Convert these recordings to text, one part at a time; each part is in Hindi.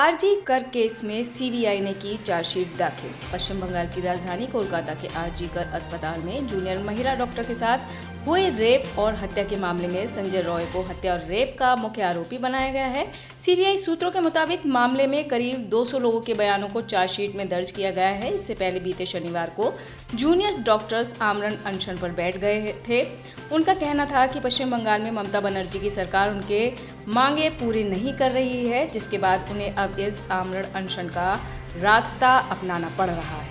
आरजी कर केस में सीबीआई ने की चार्जशीट दाखिल। पश्चिम बंगाल की राजधानी कोलकाता के आरजी कर अस्पताल में जूनियर महिला डॉक्टर के साथ हुए रेप और हत्या के मामले में संजय रॉय को हत्या और रेप का मुख्य आरोपी बनाया गया है। सीबीआई सूत्रों के मुताबिक मामले में करीब 200 लोगों के बयानों को चार्जशीट में दर्ज किया गया है। इससे पहले बीते शनिवार को जूनियर डॉक्टर्स आमरण अनशन पर बैठ गए थे। उनका कहना था कि पश्चिम बंगाल में ममता बनर्जी की सरकार उनके मांगे पूरी नहीं कर रही है, जिसके बाद उन्हें अब इस आमरण अनशन का रास्ता अपनाना पड़ रहा है।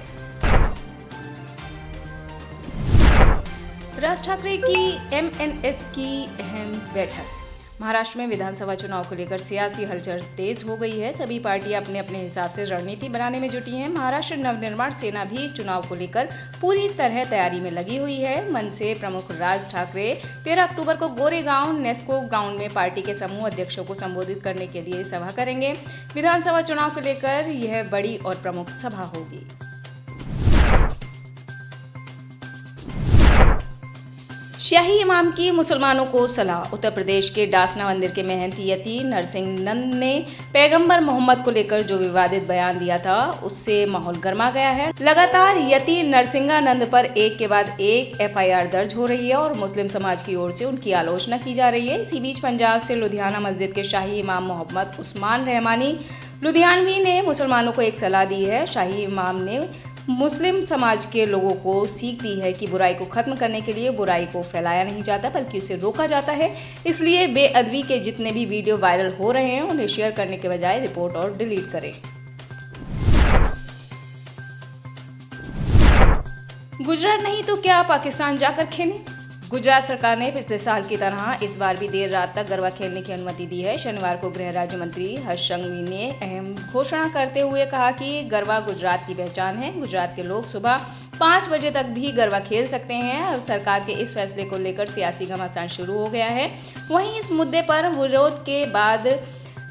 राज ठाकरे की एमएनएस की अहम बैठक। महाराष्ट्र में विधानसभा चुनाव को लेकर सियासी हलचल तेज हो गई है। सभी पार्टियां अपने अपने हिसाब से रणनीति बनाने में जुटी हैं। महाराष्ट्र नवनिर्माण सेना भी चुनाव को लेकर पूरी तरह तैयारी में लगी हुई है। मनसे प्रमुख राज ठाकरे 13 अक्टूबर को गोरेगांव नेस्को ग्राउंड में पार्टी के समूह अध्यक्षों को संबोधित करने के लिए सभा करेंगे। विधानसभा चुनाव को लेकर यह बड़ी और प्रमुख सभा होगी। शाही इमाम की मुसलमानों को सलाह। उत्तर प्रदेश के डासना मंदिर के महंती यति नरसिंह नंद ने पैगंबर मोहम्मद को लेकर जो विवादित बयान दिया था, उससे माहौल गर्मा गया है। लगातार यति नरसिंहानंद पर एक के बाद एक एफआईआर दर्ज हो रही है और मुस्लिम समाज की ओर से उनकी आलोचना की जा रही है। इसी बीच पंजाब से लुधियाना मस्जिद के शाही इमाम मोहम्मद उस्मान रहमानी लुधियानवी ने मुसलमानों को एक सलाह दी है। शाही इमाम ने मुस्लिम समाज के लोगों को सीख दी है कि बुराई को खत्म करने के लिए बुराई को फैलाया नहीं जाता बल्कि उसे रोका जाता है। इसलिए बेअदबी के जितने भी वीडियो वायरल हो रहे हैं उन्हें शेयर करने के बजाय रिपोर्ट और डिलीट करें। गुजरात नहीं तो क्या पाकिस्तान जाकर खेलें। गुजरात सरकार ने पिछले साल की तरह इस बार भी देर रात तक गरबा खेलने की अनुमति दी है। शनिवार को गृह राज्य मंत्री हर्ष संघवी ने अहम घोषणा करते हुए कहा कि गरबा गुजरात की पहचान है। गुजरात के लोग सुबह 5 बजे तक भी गरबा खेल सकते हैं। अब सरकार के इस फैसले को लेकर सियासी घमासान शुरू हो गया है। वहीं इस मुद्दे पर विरोध के बाद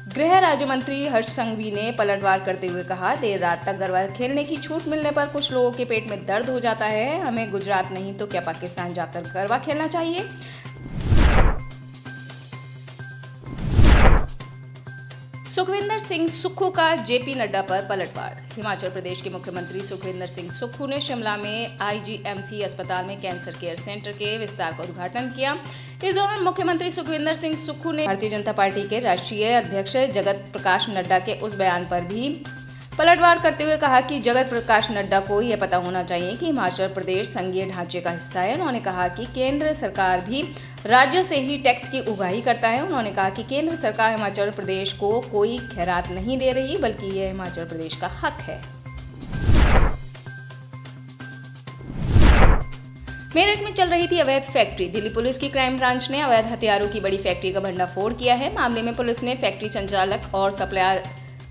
गृह राज्य मंत्री हर्ष संघवी ने पलटवार करते हुए कहा, देर रात तक गरबा खेलने की छूट मिलने पर कुछ लोगों के पेट में दर्द हो जाता है। हमें गुजरात नहीं तो क्या पाकिस्तान जाकर गरबा खेलना चाहिए। सुखविंदर सिंह सुक्खू का जेपी नड्डा पर पलटवार। हिमाचल प्रदेश के मुख्यमंत्री सुखविंदर सिंह सुक्खू ने शिमला में आईजीएमसी अस्पताल में कैंसर केयर सेंटर के विस्तार का उद्घाटन किया। इस दौरान मुख्यमंत्री सुखविंदर सिंह सुक्खू ने भारतीय जनता पार्टी के राष्ट्रीय अध्यक्ष जगत प्रकाश नड्डा के उस बयान पर भी पलटवार करते हुए कहा कि जगत प्रकाश नड्डा को यह पता होना चाहिए कि हिमाचल प्रदेश संघीय ढांचे का हिस्सा है। उन्होंने कहा कि केंद्र सरकार भी राज्यों से ही टैक्स की उगाही करता है। उन्होंने कहा कि केंद्र सरकार हिमाचल प्रदेश को कोई खैरात नहीं दे रही बल्कि यह हिमाचल प्रदेश का हक है। मेरठ में चल रही थी अवैध फैक्ट्री। दिल्ली पुलिस की क्राइम ब्रांच ने अवैध हथियारों की बड़ी फैक्ट्री का भंडाफोड़ किया है। मामले में पुलिस ने फैक्ट्री संचालक और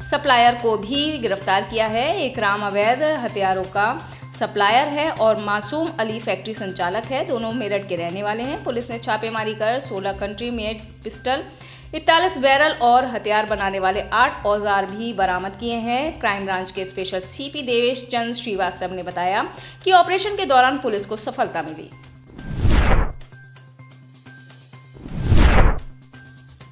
सप्लायर को भी गिरफ्तार किया है। एक राम अवैध हथियारों का सप्लायर है और मासूम अली फैक्ट्री संचालक है। दोनों मेरठ के रहने वाले हैं। पुलिस ने छापेमारी कर 16 कंट्री मेड पिस्टल, 41 बैरल और हथियार बनाने वाले 8 औजार भी बरामद किए हैं। क्राइम ब्रांच के स्पेशल सीपी देवेश चंद्र श्रीवास्तव ने बताया कि ऑपरेशन के दौरान पुलिस को सफलता मिली।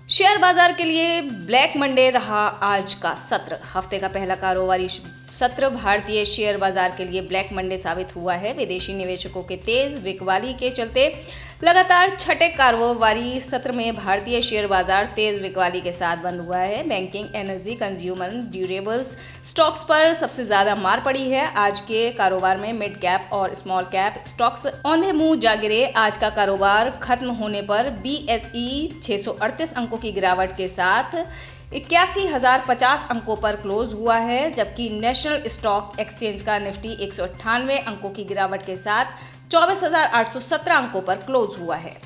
शेयर बाजार के लिए ब्लैक मंडे रहा आज का सत्र। हफ्ते का पहला कारोबारी सत्र भारतीय शेयर बाजार के लिए ब्लैक मंडे साबित हुआ है। विदेशी निवेशकों के तेज बिकवाली के चलते लगातार छठे कारोबारी सत्र में भारतीय शेयर बाजार तेज बिकवाली के साथ बंद हुआ है। Banking, energy, consumer durables stocks पर सबसे ज्यादा मार पड़ी है। आज के कारोबार में मिड कैप और स्मॉल कैप स्टॉक्स औंधे मुंह जा गिरे। आज का कारोबार खत्म होने पर BSE 638 अंकों की गिरावट के साथ 81,050 अंकों पर क्लोज हुआ है, जबकि नेशनल स्टॉक एक्सचेंज का निफ्टी 198 अंकों की गिरावट के साथ 24,817 अंकों पर क्लोज हुआ है।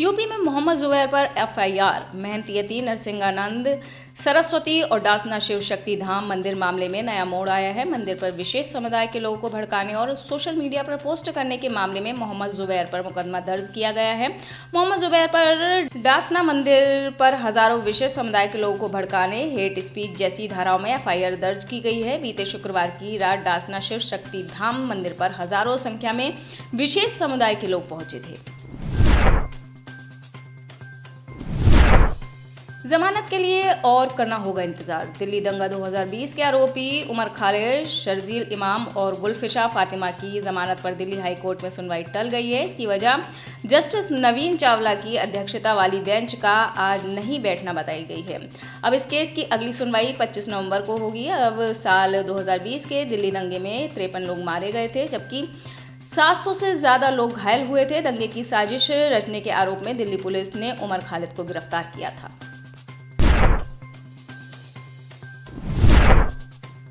यूपी में मोहम्मद जुबैर पर एफआईआर। महंती यति नरसिंहानंद सरस्वती और डासना शिव शक्ति धाम मंदिर मामले में नया मोड़ आया है। मंदिर पर विशेष समुदाय के लोगों को भड़काने और सोशल मीडिया पर पोस्ट करने के मामले में मोहम्मद जुबैर पर मुकदमा दर्ज किया गया है। मोहम्मद जुबैर पर डासना मंदिर पर हजारों विशेष समुदाय के लोगों को भड़काने, हेट स्पीच जैसी धाराओं में एफआईआर दर्ज की गई है। बीते शुक्रवार की रात डासना शिव शक्ति धाम मंदिर पर हजारों संख्या में विशेष समुदाय के लोग पहुंचे थे। जमानत के लिए और करना होगा इंतजार। दिल्ली दंगा 2020 के आरोपी उमर खालिद, शर्जील इमाम और गुलफिशा फातिमा की जमानत पर दिल्ली हाई कोर्ट में सुनवाई टल गई है। इसकी वजह जस्टिस नवीन चावला की अध्यक्षता वाली बेंच का आज नहीं बैठना बताई गई है। अब इस केस की अगली सुनवाई 25 नवंबर को होगी। अब साल 2020 के दिल्ली दंगे में 53 लोग मारे गए थे, जबकि 700 से ज्यादा लोग घायल हुए थे। दंगे की साजिश रचने के आरोप में दिल्ली पुलिस ने उमर खालिद को गिरफ्तार किया था।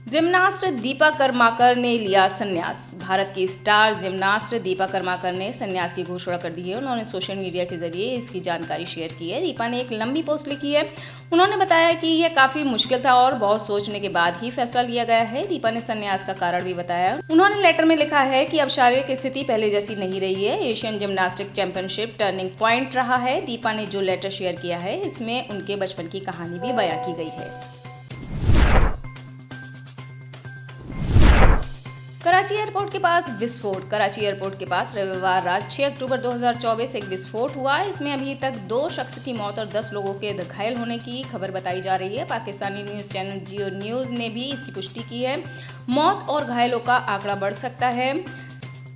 जिम्नास्ट दीपा कर्माकर ने लिया संन्यास। भारत की स्टार जिम्नास्ट दीपा कर्माकर ने संन्यास की घोषणा कर दी है। उन्होंने सोशल मीडिया के जरिए इसकी जानकारी शेयर की है। दीपा ने एक लंबी पोस्ट लिखी है। उन्होंने बताया कि यह काफी मुश्किल था और बहुत सोचने के बाद ही फैसला लिया गया है। दीपा ने संन्यास का कारण भी बताया। उन्होंने लेटर में लिखा है कि अब शारीरिक स्थिति पहले जैसी नहीं रही है। Asian gymnastic championship turning point रहा है। दीपा ने जो लेटर शेयर किया है, इसमें उनके बचपन की कहानी भी बयां की गई है। कराची एयरपोर्ट के पास विस्फोट। कराची एयरपोर्ट के पास रविवार रात 6 अक्टूबर 2024 एक विस्फोट हुआ। इसमें अभी तक 2 शख्स की मौत और 10 लोगों के घायल होने की खबर बताई जा रही है। पाकिस्तानी न्यूज चैनल जियो न्यूज ने भी इसकी पुष्टि की है। मौत और घायलों का आंकड़ा बढ़ सकता है।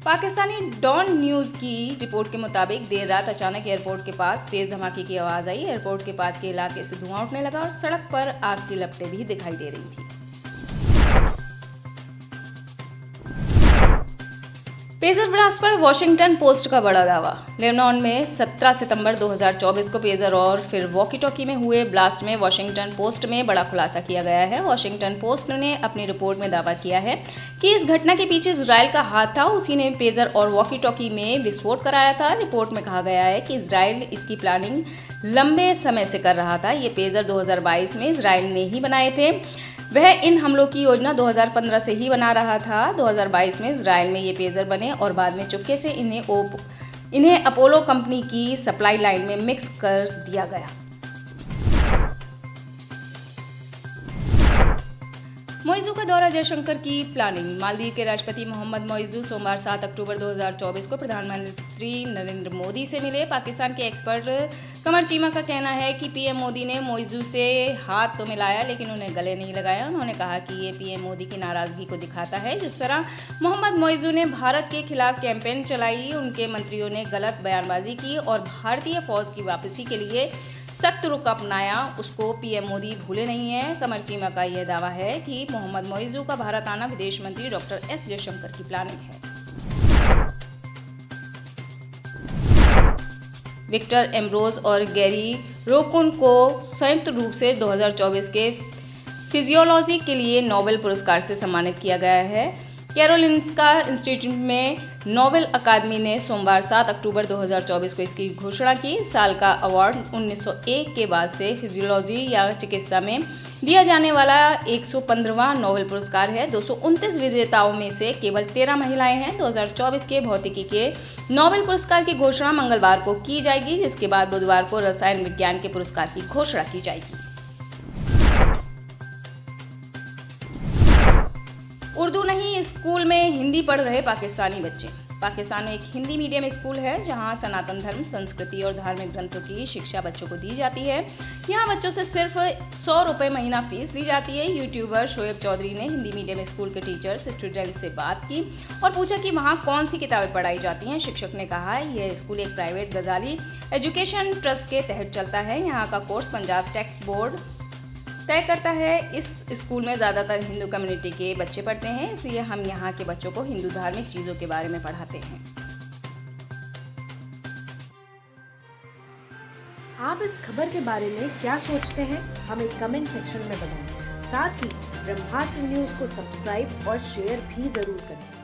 पाकिस्तानी डॉन न्यूज की रिपोर्ट के मुताबिक देर रात अचानक एयरपोर्ट के पास तेज धमाके की आवाज आई। एयरपोर्ट के पास के इलाके से धुआं उठने लगा और सड़क पर आग की लपटें भी दिखाई दे रही थी। पेजर ब्लास्ट पर वॉशिंगटन पोस्ट का बड़ा दावा। लेबनान में 17 सितंबर 2024 को पेजर और फिर वॉकी टॉकी में हुए ब्लास्ट में वॉशिंगटन पोस्ट में बड़ा खुलासा किया गया है। वॉशिंगटन पोस्ट ने अपनी रिपोर्ट में दावा किया है कि इस घटना के पीछे इजराइल का हाथ था। उसी ने पेजर और वॉकी टॉकी में विस्फोट कराया था। रिपोर्ट में कहा गया है कि इजराइल इसकी प्लानिंग लंबे समय से कर रहा था। ये पेजर 2022 में इजराइल ने ही बनाए थे। वह इन हमलों की योजना 2015 से ही बना रहा था। 2022 में इजराइल में ये पेजर बने और बाद में चुपके से इन्हें अपोलो कंपनी की सप्लाई लाइन में मिक्स कर दिया गया। मोइजू का दौरा, जयशंकर की प्लानिंग। मालदीव के राष्ट्रपति मोहम्मद मोइजू सोमवार 7 अक्टूबर 2024 को प्रधानमंत्री नरेंद्र मोदी से मिले। पाकिस्तान के एक्सपर्ट कमर चीमा का कहना है कि पीएम मोदी ने मोइजू से हाथ तो मिलाया लेकिन उन्हें गले नहीं लगाया। उन्होंने कहा कि ये पीएम मोदी की नाराजगी को दिखाता है। जिस तरह मोहम्मद मोइजू ने भारत के खिलाफ कैंपेन चलाई, उनके मंत्रियों ने गलत बयानबाजी की और भारतीय फौज की वापसी के लिए सख्त रुख अपनाया, उसको पीएम मोदी भूले नहीं है। कमर चीमा का यह दावा है कि मोहम्मद मोइजू का भारत आना विदेश मंत्री डॉक्टर एस जयशंकर की प्लानिंग है। विक्टर एम्ब्रोज और गैरी रोकुन को संयुक्त रूप से 2024 के फिजियोलॉजी के लिए नोबेल पुरस्कार से सम्मानित किया गया है। कैरोलिंस्का इंस्टीट्यूट में नोबेल अकादमी ने सोमवार 7 अक्टूबर 2024 को इसकी घोषणा की। साल का अवार्ड 1901 के बाद से फिजियोलॉजी या चिकित्सा में दिया जाने वाला 115वां नोबेल पुरस्कार है। 229 विजेताओं में से केवल 13 महिलाएं हैं। 2024 के भौतिकी के नोबेल पुरस्कार की घोषणा मंगलवार को की जाएगी, जिसके बाद बुधवार को रसायन विज्ञान के पुरस्कार की घोषणा की जाएगी। उर्दू नहीं, स्कूल में हिंदी पढ़ रहे पाकिस्तानी बच्चे। पाकिस्तान में एक हिंदी मीडियम स्कूल है जहां सनातन धर्म, संस्कृति और धार्मिक ग्रंथों की शिक्षा बच्चों को दी जाती है। यहां बच्चों से सिर्फ 100 रुपये महीना फीस ली जाती है। यूट्यूबर शोएब चौधरी ने हिंदी मीडियम स्कूल के टीचर्स, स्टूडेंट्स से बात की और पूछा कि वहां कौन सी किताबें पढ़ाई जाती हैं। शिक्षक ने कहा, यह स्कूल एक प्राइवेट गजाली एजुकेशन ट्रस्ट के तहत चलता है। यहाँ का कोर्स पंजाब टेक्स्ट बोर्ड तय करता है। इस स्कूल में ज़्यादातर हिंदू कम्युनिटी के बच्चे पढ़ते हैं, इसलिए हम यहाँ के बच्चों को हिंदू धार्मिक चीज़ों के बारे में पढ़ाते हैं। आप इस खबर के बारे में क्या सोचते हैं, हमें कमेंट सेक्शन में बताएं। साथ ही ब्रह्मास्त्र न्यूज़ को सब्सक्राइब और शेयर भी जरूर करें।